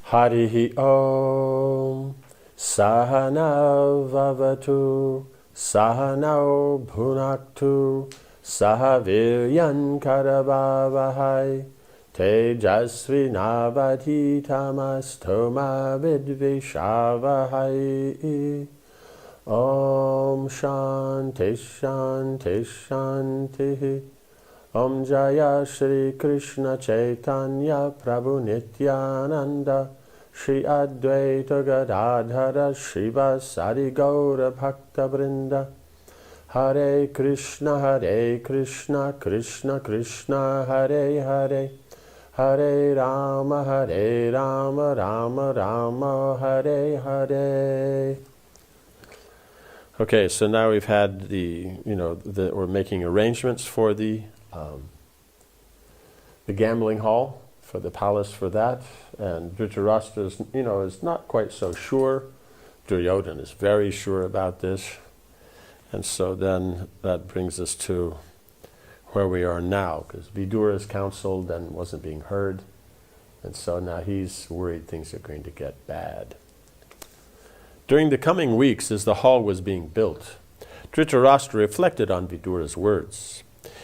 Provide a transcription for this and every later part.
Harihi Om Sahana Vavatu Sahano Bhunaktu Sahaviryan Karavavahai Tejasvi Navadhitamastoma Vidvishavahai. Om Shanti Shanti Shanti. Om Jaya Shri Krishna Chaitanya Prabhu Nityananda Shri Advaita Gadadhara Shivasari Gaura Bhakta Vrinda. Hare Krishna Krishna Krishna Hare Hare, Hare Rama Rama Rama Hare Hare. Okay, so now we've had we're making arrangements for the gambling hall, for the palace for that, and Dhritarashtra is not quite so sure. Duryodhana is very sure about this, and so then that brings us to where we are now, because Vidura's counsel then wasn't being heard, and so now he's worried things are going to get bad. During the coming weeks, as the hall was being built, Dhritarashtra reflected on Vidura's words.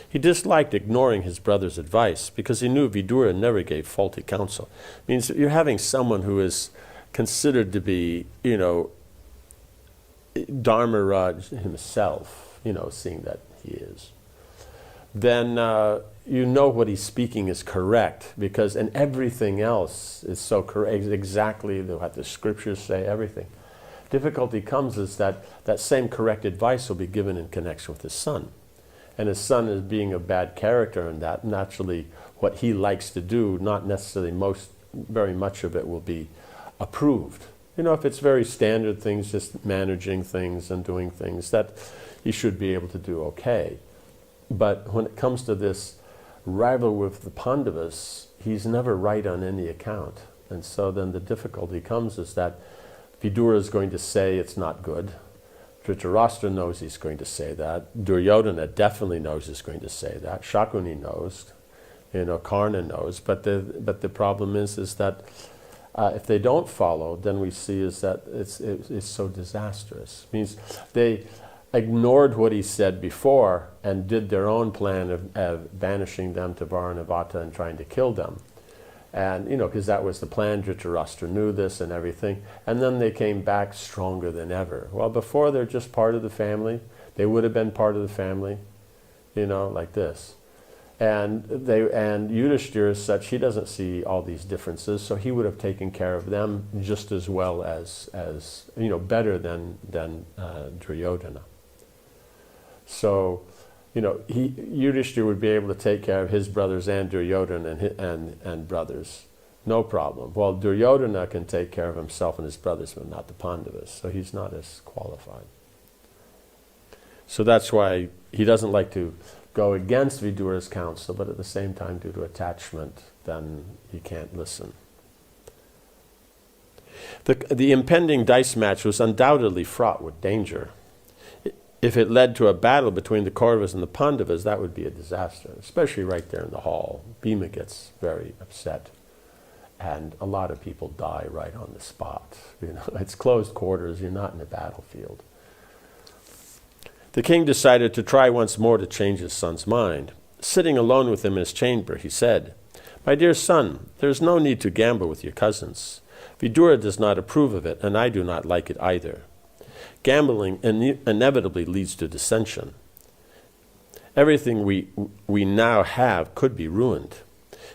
He disliked ignoring his brother's advice because he knew Vidura never gave faulty counsel. It means you're having someone who is considered to be, Dharmaraj himself, seeing that he is. Then what he's speaking is correct, and everything else is so correct, exactly what the scriptures say, everything. Difficulty comes is that same correct advice will be given in connection with his son. And his son is being a bad character in that, naturally what he likes to do, not necessarily very much of it will be approved. If it's very standard things, just managing things and doing things, that he should be able to do okay. But when it comes to this rival with the Pandavas, he's never right on any account. And so then the difficulty comes is that Vidura is going to say it's not good. Dhritarashtra knows he's going to say that. Duryodhana definitely knows he's going to say that. Shakuni knows. Karna knows. But the problem is that if they don't follow, then we see is that it's so disastrous. It means they ignored what he said before and did their own plan of banishing them to Varanavata and trying to kill them. And, because that was the plan, Dhritarashtra knew this and everything. And then they came back stronger than ever. Well, before they're just part of the family. They would have been part of the family, like this. And Yudhishthira is such, he doesn't see all these differences, so he would have taken care of them just as well as better than Duryodhana. So, Yudhishthira would be able to take care of his brothers and Duryodhana and brothers, no problem. Well, Duryodhana can take care of himself and his brothers, but not the Pandavas, so he's not as qualified. So that's why he doesn't like to go against Vidura's counsel, but at the same time, due to attachment, then he can't listen. The impending dice match was undoubtedly fraught with danger. If it led to a battle between the Kauravas and the Pandavas, that would be a disaster, especially right there in the hall. Bhima gets very upset, and a lot of people die right on the spot. It's closed quarters, you're not in a battlefield. The king decided to try once more to change his son's mind. Sitting alone with him in his chamber, he said, "My dear son, there is no need to gamble with your cousins. Vidura does not approve of it, and I do not like it either. Gambling inevitably leads to dissension. Everything we now have could be ruined.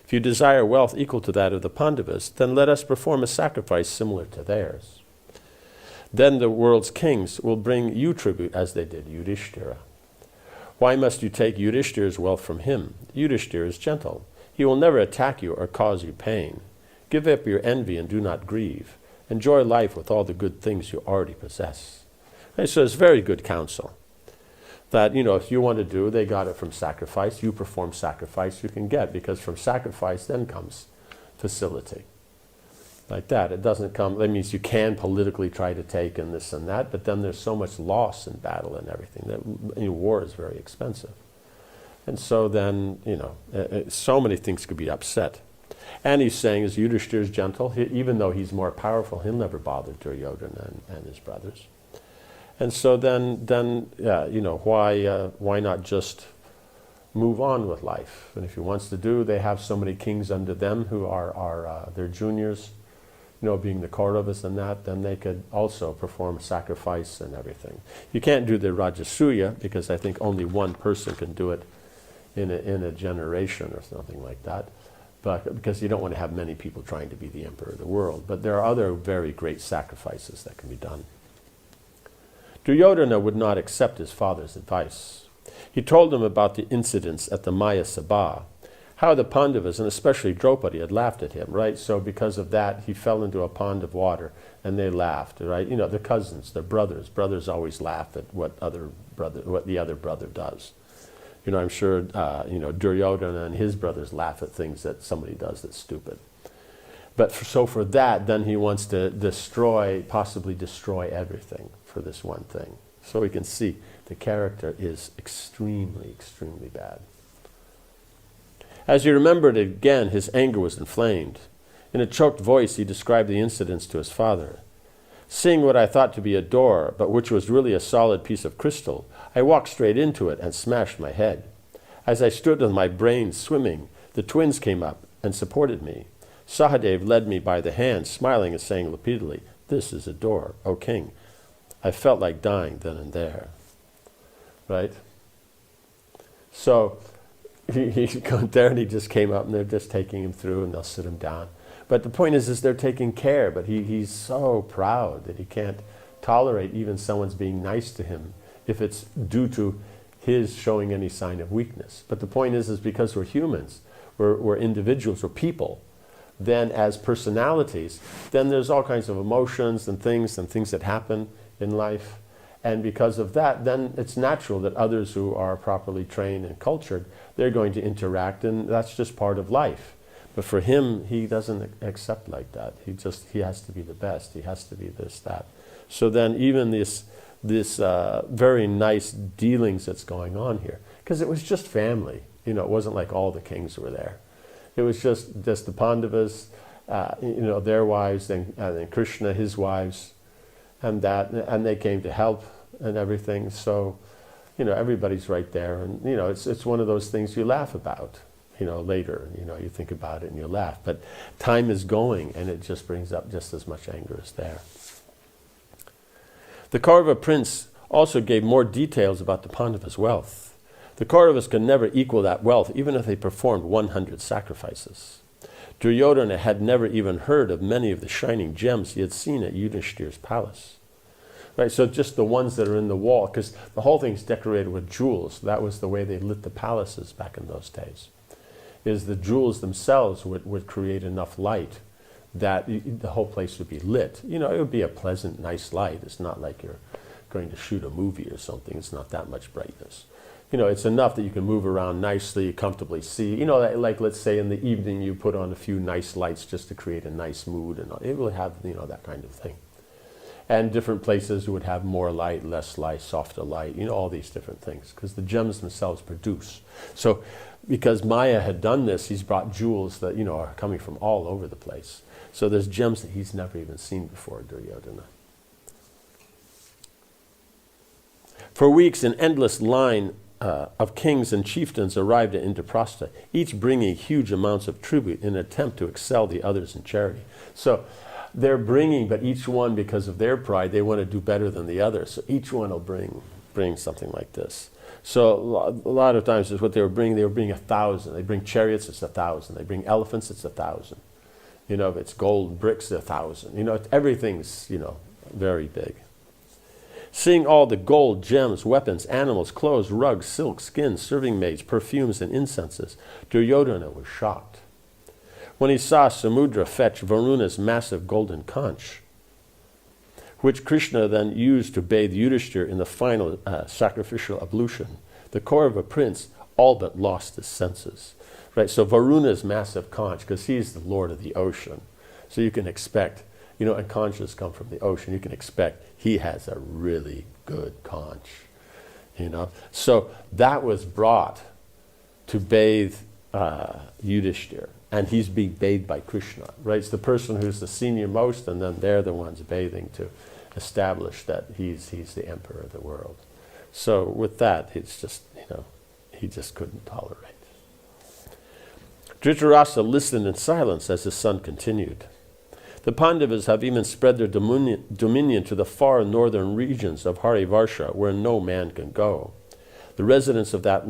If you desire wealth equal to that of the Pandavas, then let us perform a sacrifice similar to theirs. Then the world's kings will bring you tribute as they did Yudhishthira. Why must you take Yudhishthira's wealth from him? Yudhishthira is gentle. He will never attack you or cause you pain. Give up your envy and do not grieve. Enjoy life with all the good things you already possess." And so it's very good counsel. That, if you want to do, they got it from sacrifice. You perform sacrifice, you can get, because from sacrifice then comes facility. Like that. It doesn't come, that means you can politically try to take and this and that, but then there's so much loss in battle and everything that war is very expensive. And so then, so many things could be upset. And he's saying, as Yudhishthira is gentle, even though he's more powerful, he'll never bother Duryodhana and his brothers. And so then why not just move on with life? And if he wants to do, they have so many kings under them who are their juniors, being the Kauravas and that, then they could also perform sacrifice and everything. You can't do the Rajasuya because I think only one person can do it in a generation or something like that. But because you don't want to have many people trying to be the emperor of the world. But there are other very great sacrifices that can be done. Duryodhana would not accept his father's advice. He told him about the incidents at the Maya Sabha, how the Pandavas, and especially Draupadi, had laughed at him, right? So because of that, he fell into a pond of water, and they laughed, right? The cousins, they're brothers. Brothers always laugh at what the other brother does. I'm sure, Duryodhana and his brothers laugh at things that somebody does that's stupid. But for that, then he wants to possibly destroy everything for this one thing. So we can see the character is extremely, extremely bad. As he remembered it again, his anger was inflamed. In a choked voice, he described the incidents to his father. Seeing what I thought to be a door, but which was really a solid piece of crystal, I walked straight into it and smashed my head. As I stood with my brain swimming, the twins came up and supported me. Sahadev led me by the hand, smiling and saying repeatedly, "This is a door, O king." I felt like dying then and there. Right? So he got there and he just came up and they're just taking him through and they'll sit him down. But the point is they're taking care, but he's so proud that he can't tolerate even someone's being nice to him if it's due to his showing any sign of weakness. But the point is because we're humans, we're individuals, we're people, then as personalities, then there's all kinds of emotions and things that happen in life. And because of that, then it's natural that others who are properly trained and cultured, they're going to interact, and that's just part of life. But for him, he doesn't accept like that. He has to be the best. He has to be this, that. So then even this very nice dealings that's going on here, because it was just family. It wasn't like all the kings were there. It was just the Pandavas, their wives, and Krishna, his wives, and they came to help and everything. So, everybody's right there, and it's one of those things you laugh about. Later, you think about it and you laugh. But time is going, and it just brings up just as much anger as there. The Kaurava prince also gave more details about the Pandavas' wealth. The Kauravas could never equal that wealth, even if they performed 100 sacrifices. Duryodhana had never even heard of many of the shining gems he had seen at Yudhishthira's palace. Right, so just the ones that are in the wall, because the whole thing's decorated with jewels. That was the way they lit the palaces back in those days. Is the jewels themselves would create enough light that the whole place would be lit. It would be a pleasant, nice light. It's not like you're going to shoot a movie or something. It's not that much brightness. It's enough that you can move around nicely, comfortably see. Like let's say in the evening you put on a few nice lights just to create a nice mood, and it will have, that kind of thing. And different places would have more light, less light, softer light, all these different things, because the gems themselves produce. So because Maya had done this, he's brought jewels that, are coming from all over the place. So there's gems that he's never even seen before, Duryodhana. For weeks, an endless line of kings and chieftains arrived at Indraprastha, each bringing huge amounts of tribute in an attempt to excel the others in charity. So they're bringing, but each one, because of their pride, they want to do better than the other. So each one will bring something like this. So a lot of times is what they were bringing 1,000. They bring chariots, it's 1,000. They bring elephants, it's 1,000. If it's gold bricks, 1,000. Everything's, very big. Seeing all the gold, gems, weapons, animals, clothes, rugs, silks, skins, serving maids, perfumes, and incenses, Duryodhana was shocked. When he saw Samudra fetch Varuna's massive golden conch, which Krishna then used to bathe Yudhishthira in the final sacrificial ablution, the Kaurava prince all but lost his senses. Right, so Varuna's massive conch, because he's the lord of the ocean, so you can expect, and conches come from the ocean, you can expect he has a really good conch, So that was brought to bathe Yudhishthira. and he's being bathed by Krishna, right? It's the person who's the senior most, and then they're the ones bathing to establish that he's the emperor of the world. So with that, it's just, he just couldn't tolerate. Dhritarashtra listened in silence as his son continued. The Pandavas have even spread their dominion to the far northern regions of Harivarsha, where no man can go. The residents of that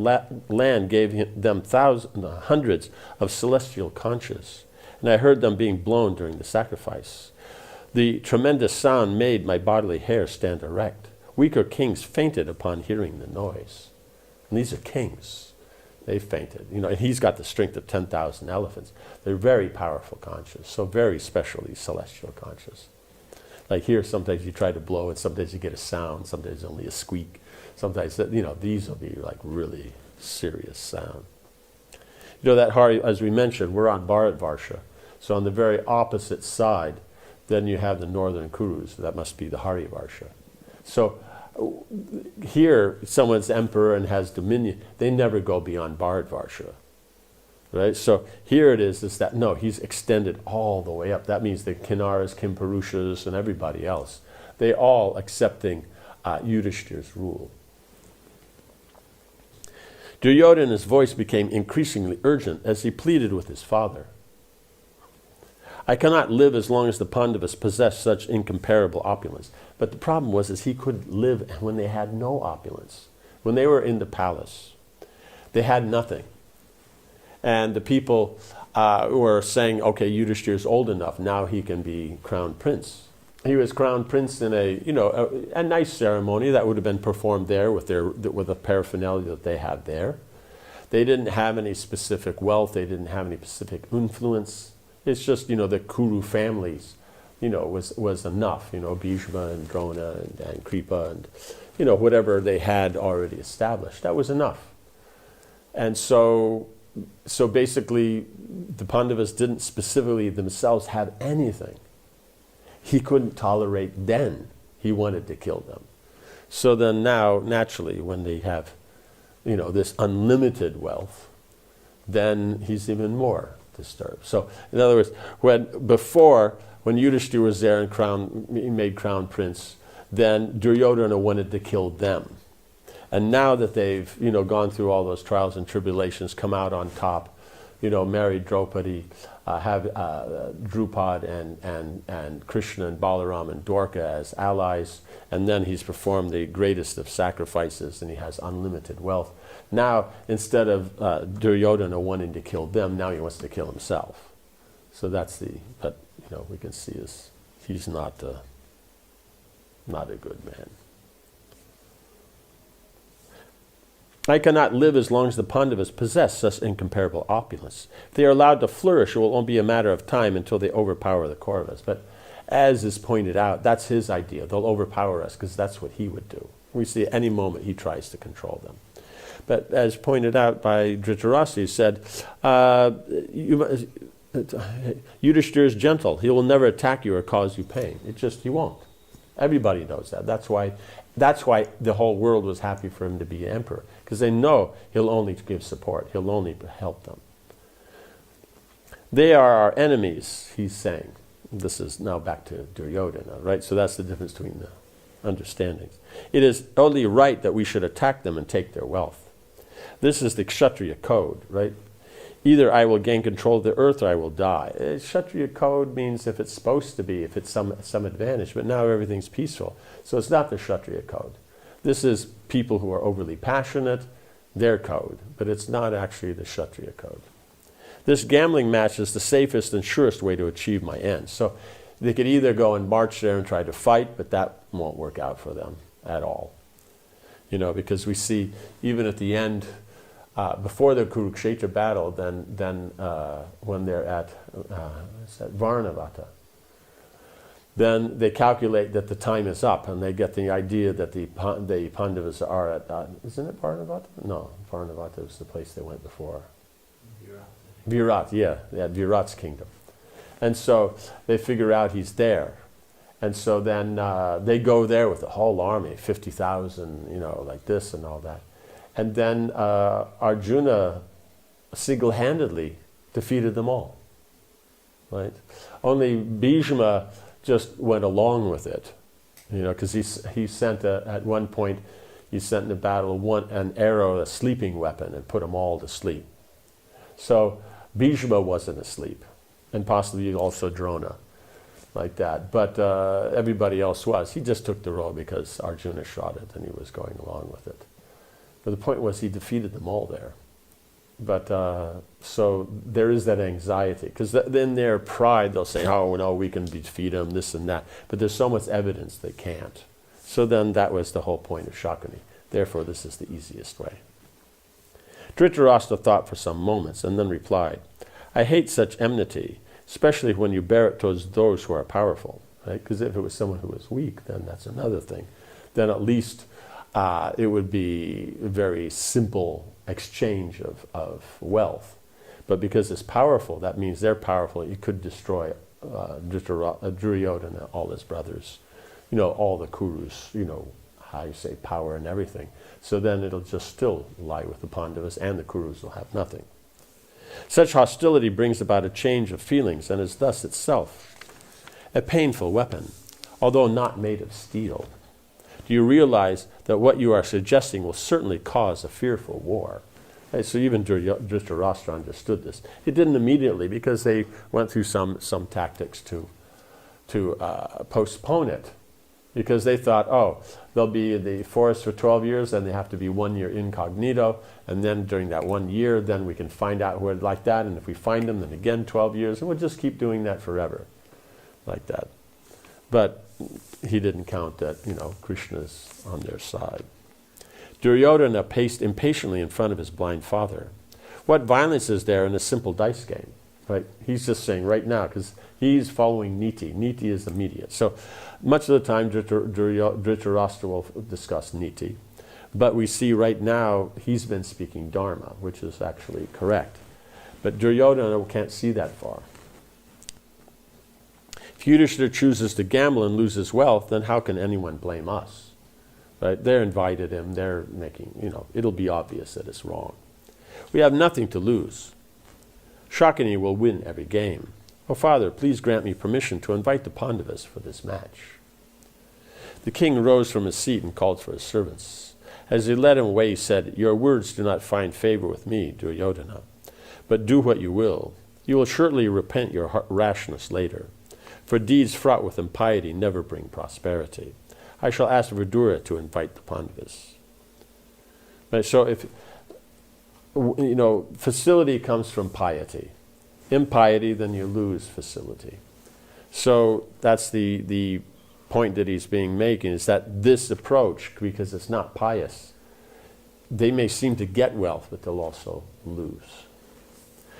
land gave them hundreds of celestial conches, and I heard them being blown during the sacrifice. The tremendous sound made my bodily hair stand erect. Weaker kings fainted upon hearing the noise. And these are kings. They fainted. And he's got the strength of 10,000 elephants. They're very powerful conches, so very special, these celestial conches. Like here, sometimes you try to blow and sometimes you get a sound, sometimes only a squeak. Sometimes, these will be like really serious sound. That Hari, as we mentioned, we're on Bharatvarsha. So on the very opposite side, then you have the northern Kurus. That must be the Harivarsha. So here, someone's emperor and has dominion. They never go beyond Bharatvarsha. Right? So here it is that, no, he's extended all the way up. That means the Kinnaras, Kimpurushas, and everybody else. They all accepting Yudhishthir's rule. Duryodhana's voice became increasingly urgent as he pleaded with his father. I cannot live as long as the Pandavas possess such incomparable opulence. But the problem was he couldn't live when they had no opulence. When they were in the palace, they had nothing. And the people were saying, okay, Yudhishthira is old enough, now he can be crowned prince. He was crowned prince in a nice ceremony that would have been performed there with the paraphernalia that they had there. They didn't have any specific wealth. They didn't have any specific influence. It's just, the Kuru families, was enough. Bhishma and Drona and Kripa and, whatever they had already established. That was enough. And so basically, the Pandavas didn't specifically themselves have anything. He couldn't tolerate then. He wanted to kill them. So then now, naturally, when they have, this unlimited wealth, then he's even more disturbed. So, in other words, when Yudhishthira was there and made crown prince, then Duryodhana wanted to kill them. And now that they've, gone through all those trials and tribulations, come out on top, married Draupadi, have Drupad and Krishna and Balaram and Dwarka as allies, and then he's performed the greatest of sacrifices and he has unlimited wealth. Now, instead of Duryodhana wanting to kill them, now he wants to kill himself. So that's but we can see he's not a good man. I cannot live as long as the Pandavas possess such incomparable opulence. If they are allowed to flourish, it will only be a matter of time until they overpower the Kauravas. But as is pointed out, that's his idea. They'll overpower us because that's what he would do. We see at any moment he tries to control them. But as pointed out by Dhritarashtra, he said, Yudhishthira is gentle. He will never attack you or cause you pain. He won't. Everybody knows that. That's why the whole world was happy for him to be emperor, because they know he'll only give support. He'll only help them. They are our enemies, he's saying. This is now back to Duryodhana, right? So that's the difference between the understandings. It is only right that we should attack them and take their wealth. This is the Kshatriya code, right? Either I will gain control of the earth or I will die. Kshatriya code means if it's supposed to be, if it's some advantage, but now everything's peaceful. So it's not the Kshatriya code. This is people who are overly passionate, their code, but it's not actually the Kshatriya code. This gambling match is the safest and surest way to achieve my end. So they could either go and march there and try to fight, but that won't work out for them at all. Because we see even at the end, before the Kurukshetra battle, then when they're at Varnavata, then they calculate that the time is up, and they get the idea that the Pandavas are at, isn't it Varnavata? No, Varnavata was the place they went before. Virat, yeah, Virat's kingdom. And so they figure out he's there. And so then they go there with the whole army, 50,000, like this and all that. And then Arjuna single-handedly defeated them all. Right? Only Bhishma just went along with it, because he sent at one point, he sent in the battle an arrow, a sleeping weapon, and put them all to sleep. So Bhishma wasn't asleep, and possibly also Drona, like that. But everybody else was. He just took the role because Arjuna shot it, and he was going along with it. But the point was he defeated them all there. But so there is that anxiety, because in their pride they'll say, oh no, we can defeat them, this and that. But there's so much evidence they can't. So then that was the whole point of Shakuni. Therefore this is the easiest way. Dhritarashtra thought for some moments and then replied, I hate such enmity, especially when you bear it towards those who are powerful. Right? Because if it was someone who was weak, then that's another thing. Then at least it would be a very simple exchange of wealth. But because it's powerful, that means they're powerful. You could destroy Duryodhana, all his brothers, all the Kurus, how you say, power and everything. So then it'll just still lie with the Pandavas, and the Kurus will have nothing. Such hostility brings about a change of feelings and is thus itself a painful weapon, although not made of steel. Do you realize that what you are suggesting will certainly cause a fearful war? Right, so even Dhritarashtra understood this. It didn't immediately, because they went through some tactics to postpone it, because they thought, oh, they'll be in the forest for 12 years, and they have to be 1 year incognito, and then during that 1 year, then we can find out who are like that, and if we find them, then again 12 years, and we'll just keep doing that forever, like that. But he didn't count that, Krishna's on their side. Duryodhana paced impatiently in front of his blind father. What violence is there in a simple dice game? Right? He's just saying right now, because he's following Niti. Niti is immediate. So much of the time Dhritarashtra will discuss Niti. But we see right now he's been speaking Dharma, which is actually correct. But Duryodhana can't see that far. If Yudhishthira chooses to gamble and loses wealth, then how can anyone blame us? Right? They're invited him, they're making, it'll be obvious that it's wrong. We have nothing to lose. Shakuni will win every game. Oh, Father, please grant me permission to invite the Pandavas for this match. The king rose from his seat and called for his servants. As he led him away, he said, Your words do not find favor with me, Duryodhana, but do what you will. You will surely repent your rashness later, for deeds fraught with impiety never bring prosperity. I shall ask Vidura to invite the Pandavas. Right, so if, facility comes from piety. Impiety, then you lose facility. So that's the point that he's making, is that this approach, because it's not pious, they may seem to get wealth, but they'll also lose.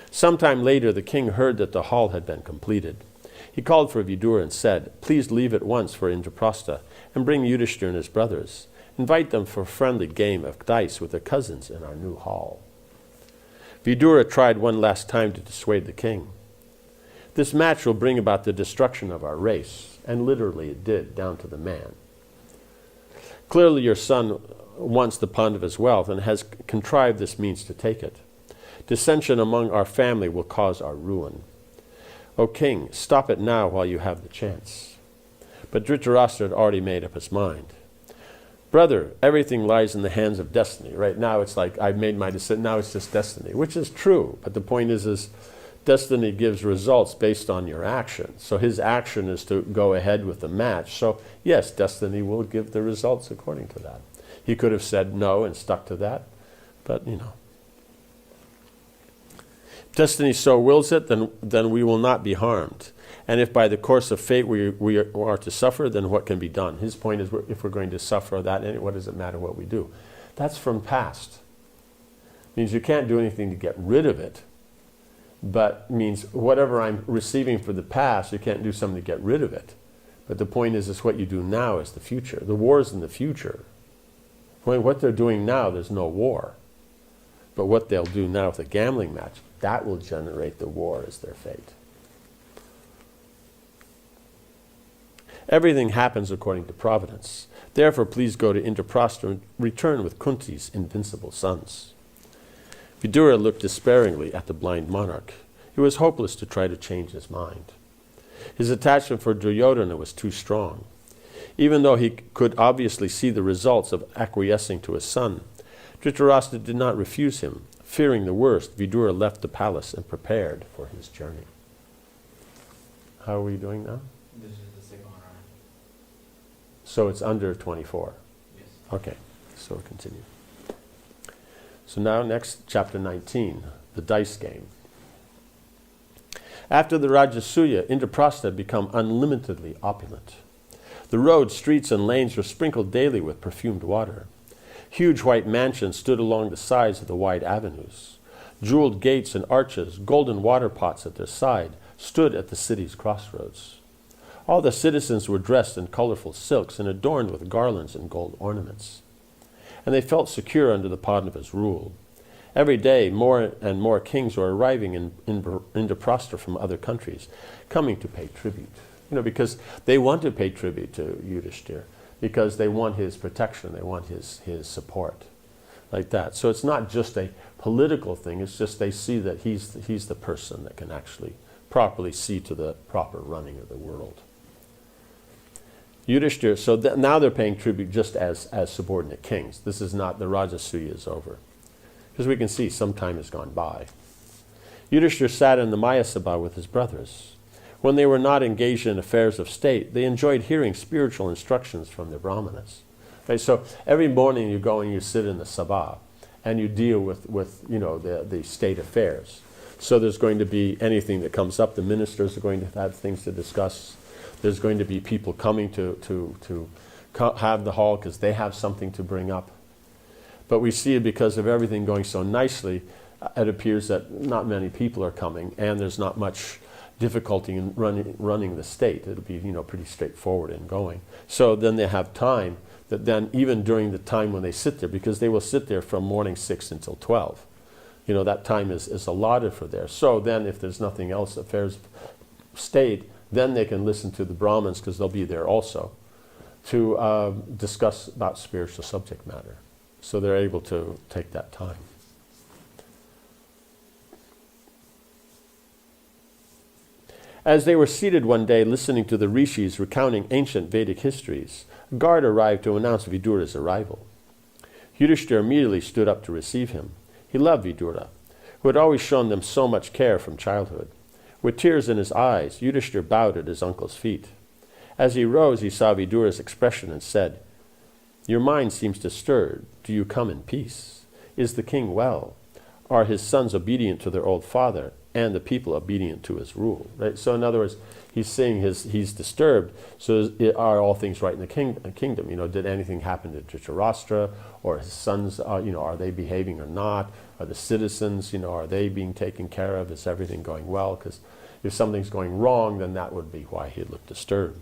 Sometime later, the king heard that the hall had been completed. He called for Vidura and said, Please leave at once for Indraprastha and bring Yudhishthira and his brothers. Invite them for a friendly game of dice with their cousins in our new hall. Vidura tried one last time to dissuade the king. This match will bring about the destruction of our race, and literally it did, down to the man. Clearly your son wants the Pandavas' wealth and has contrived this means to take it. Dissension among our family will cause our ruin. O king, stop it now while you have the chance. But Dhritarashtra had already made up his mind. Brother, everything lies in the hands of destiny. Right now it's like, I've made my decision, now it's just destiny, which is true. But the point is destiny gives results based on your action. So his action is to go ahead with the match. So yes, destiny will give the results according to that. He could have said no and stuck to that, but Destiny so wills it, then we will not be harmed. And if by the course of fate we are to suffer, then what can be done? His point is, if we're going to suffer that, what does it matter what we do? That's from past. Means you can't do anything to get rid of it, but means whatever I'm receiving for the past, you can't do something to get rid of it. But the point is what you do now is the future. The war is in the future. When what they're doing now, there's no war. But what they'll do now with a gambling match, that will generate the war as their fate. Everything happens according to providence. Therefore, please go to Indraprastha and return with Kunti's invincible sons. Vidura looked despairingly at the blind monarch. It was hopeless to try to change his mind. His attachment for Duryodhana was too strong. Even though he could obviously see the results of acquiescing to his son, Dhritarashtra did not refuse him. Fearing the worst, Vidura left the palace and prepared for his journey. How are we doing now? This is the second round. So it's under 24. Yes. Okay, so we'll continue. So now next, chapter 19, the dice game. After the Rajasuya, Indraprastha had become unlimitedly opulent. The roads, streets, and lanes were sprinkled daily with perfumed water. Huge white mansions stood along the sides of the wide avenues. Jeweled gates and arches, golden water pots at their side, stood at the city's crossroads. All the citizens were dressed in colorful silks and adorned with garlands and gold ornaments. And they felt secure under the Pandavas' rule. Every day, more and more kings were arriving in Indraprastha from other countries, coming to pay tribute. Because they want to pay tribute to Yudhishthira, because they want his protection, they want his support, like that. So it's not just a political thing, it's just they see that he's the person that can actually properly see to the proper running of the world. Yudhishthira, so now they're paying tribute just as subordinate kings. This is not, the Rajasuya is over. Because we can see some time has gone by. Yudhishthira sat in the Maya Sabha with his brothers. When they were not engaged in affairs of state, they enjoyed hearing spiritual instructions from the Brahmanas. Right? So every morning you go and you sit in the Sabha and you deal with the state affairs. So there's going to be anything that comes up. The ministers are going to have things to discuss. There's going to be people coming to have the hall because they have something to bring up. But we see it because of everything going so nicely, it appears that not many people are coming, and there's not much difficulty in running the state. It'll be pretty straightforward in going. So then they have time that then even during the time when they sit there, because they will sit there from morning 6 until 12. That time is allotted for there. So then if there's nothing else, affairs of state, then they can listen to the Brahmins because they'll be there also to discuss about spiritual subject matter. So they're able to take that time. As they were seated one day listening to the rishis recounting ancient Vedic histories, a guard arrived to announce Vidura's arrival. Yudhishthira immediately stood up to receive him. He loved Vidura, who had always shown them so much care from childhood. With tears in his eyes, Yudhishthira bowed at his uncle's feet. As he rose, he saw Vidura's expression and said, "Your mind seems disturbed. Do you come in peace? Is the king well? Are his sons obedient to their old father, and the people obedient to his rule?" Right? So in other words, he's saying he's disturbed. So are all things right in the kingdom? Did anything happen to Dhritarashtra, or his sons? Are they behaving or not? Are the citizens? Are they being taken care of? Is everything going well? Because if something's going wrong, then that would be why he'd look disturbed.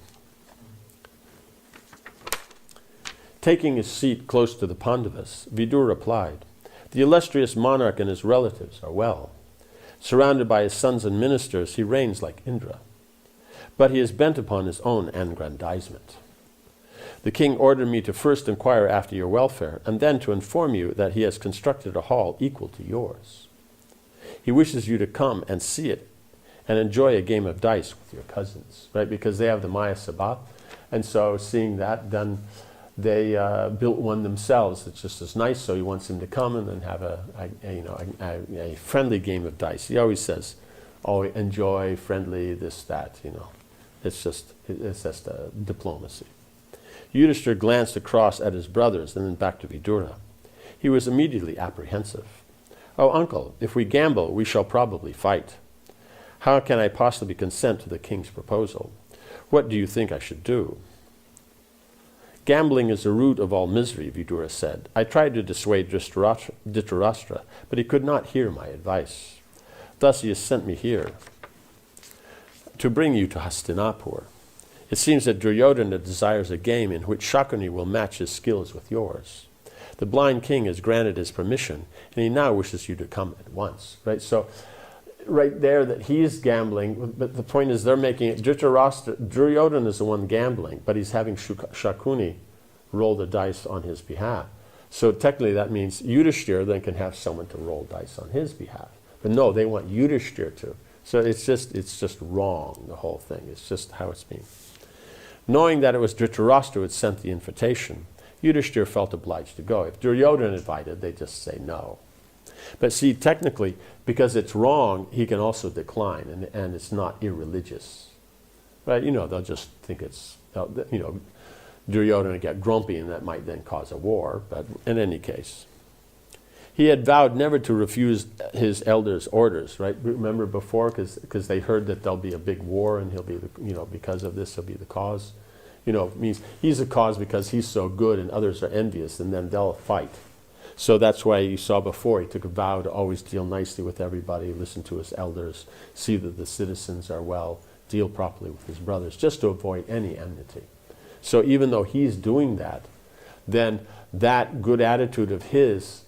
Taking his seat close to the Pandavas, Vidura replied, "The illustrious monarch and his relatives are well. Surrounded by his sons and ministers, he reigns like Indra. But he is bent upon his own aggrandizement. The king ordered me to first inquire after your welfare, and then to inform you that he has constructed a hall equal to yours. He wishes you to come and see it and enjoy a game of dice with your cousins," right? Because they have the Maya Sabha, and so seeing that, then they built one themselves. It's just as nice, so he wants them to come and then have a friendly game of dice. He always says, "Oh, enjoy, friendly, this, that." It's just diplomacy. Yudhishthira glanced across at his brothers and then back to Vidura. He was immediately apprehensive. "Oh, uncle, if we gamble, we shall probably fight. How can I possibly consent to the king's proposal? What do you think I should do?" "Gambling is the root of all misery," Vidura said. "I tried to dissuade Dhritarashtra, but he could not hear my advice. Thus he has sent me here to bring you to Hastinapur. It seems that Duryodhana desires a game in which Shakuni will match his skills with yours. The blind king has granted his permission, and he now wishes you to come at once." Right? So right there that he's gambling, but the point is they're making it, Duryodhana is the one gambling, but he's having Shakuni roll the dice on his behalf. So technically that means Yudhishthira then can have someone to roll dice on his behalf. But no, they want Yudhishthira So it's just wrong, the whole thing. It's just how it's being. Knowing that it was Dhritarashtra who had sent the invitation, Yudhishthira felt obliged to go. If Duryodhana invited, they'd just say no. But see, technically, because it's wrong, he can also decline, and it's not irreligious. Right? They'll just think it's, Duryodhana get grumpy, and that might then cause a war, but in any case. He had vowed never to refuse his elders' orders, right? Remember before, because they heard that there'll be a big war, and he'll be, because of this, he'll be the cause. Means he's the cause because he's so good, and others are envious, and then they'll fight. So that's why you saw before, he took a vow to always deal nicely with everybody, listen to his elders, see that the citizens are well, deal properly with his brothers, just to avoid any enmity. So even though he's doing that, then that good attitude of his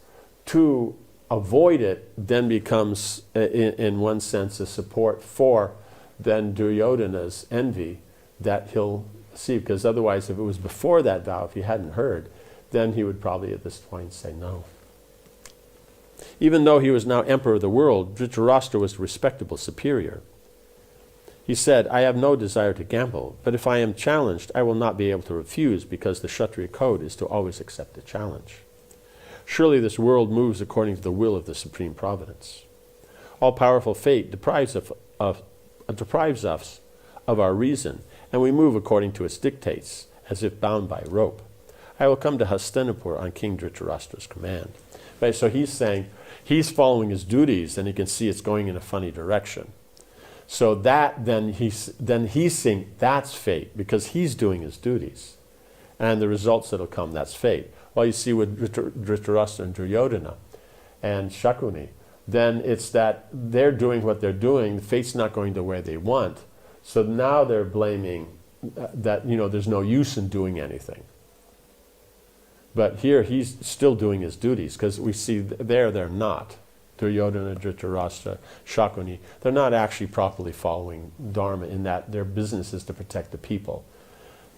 to avoid it then becomes, in one sense, a support for then Duryodhana's envy that he'll see. Because otherwise, if it was before that vow, if he hadn't heard, then he would probably at this point say no. Even though he was now emperor of the world, Dhritarashtra was a respectable superior. He said, I have no desire to gamble, but if I am challenged, I will not be able to refuse, because the Kshatriya code is to always accept a challenge. Surely this world moves according to the will of the Supreme Providence. All-powerful fate deprives us of our reason, and we move according to its dictates, as if bound by rope. I will come to Hastinapur on King Dhritarashtra's command. Right, so he's saying he's following his duties, and he can see it's going in a funny direction. So that then he's saying that's fate, because he's doing his duties. And the results that'll come, that's fate. Well, you see with Dhritarashtra and Duryodhana and Shakuni, then it's that they're doing what they're doing, the fate's not going the way they want. So now they're blaming that, there's no use in doing anything. But here he's still doing his duties, because we see they're not. Duryodhana, Dhritarashtra, Shakuni, they're not actually properly following Dharma in that their business is to protect the people.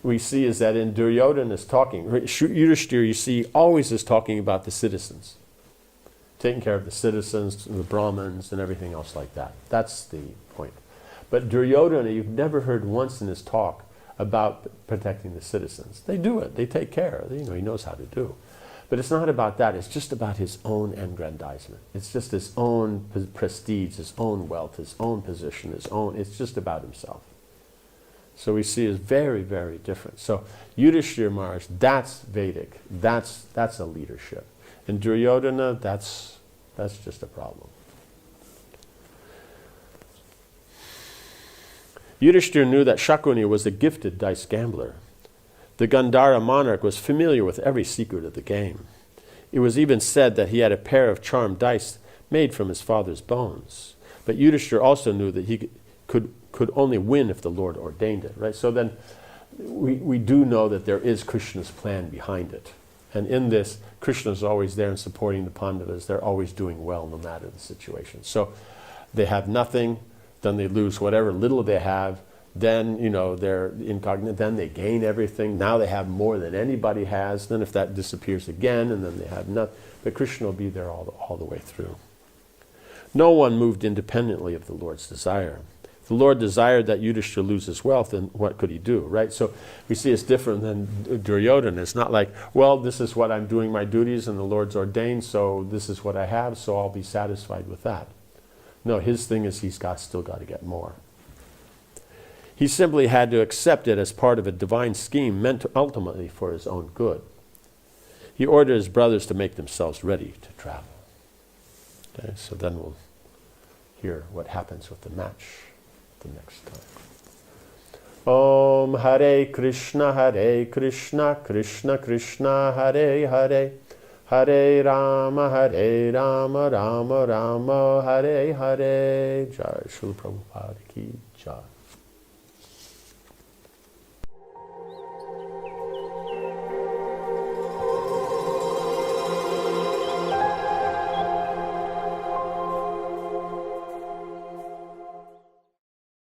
We see is that in Duryodhana's talking, Yudhishthira, you see, always is talking about the citizens. Taking care of the citizens, the Brahmins, and everything else like that. That's the point. But Duryodhana, you've never heard once in his talk about protecting the citizens. They do it. They take care. He knows how to do. But it's not about that. It's just about his own aggrandizement. It's just his own prestige, his own wealth, his own position, it's just about himself. So we see it's very, very different. So Yudhishthira Maharaj, that's Vedic. That's a leadership. And Duryodhana, that's just a problem. Yudhishthira knew that Shakuni was a gifted dice gambler. The Gandhara monarch was familiar with every secret of the game. It was even said that he had a pair of charmed dice made from his father's bones. But Yudhishthira also knew that he could only win if the Lord ordained it. Right? So then we do know that there is Krishna's plan behind it. And in this, Krishna is always there and supporting the Pandavas. They're always doing well no matter the situation. So they have nothing, then they lose whatever little they have. Then, they're incognito. Then they gain everything. Now they have more than anybody has. Then if that disappears again, and then they have nothing. But Krishna will be there all the way through. No one moved independently of the Lord's desire. If the Lord desired that Yudhishthira lose his wealth, then what could he do, right? So we see it's different than Duryodhana. It's not like, well, this is what I'm doing my duties, and the Lord's ordained, so this is what I have, so I'll be satisfied with that. No, his thing is he's still got to get more. He simply had to accept it as part of a divine scheme meant ultimately for his own good. He ordered his brothers to make themselves ready to travel. Okay, so then we'll hear what happens with the match the next time. Om Hare Krishna, Krishna Krishna, Hare Hare, Hare Rama, Rama Rama, Hare Hare. Jai Srila Prabhupada Ki Jai.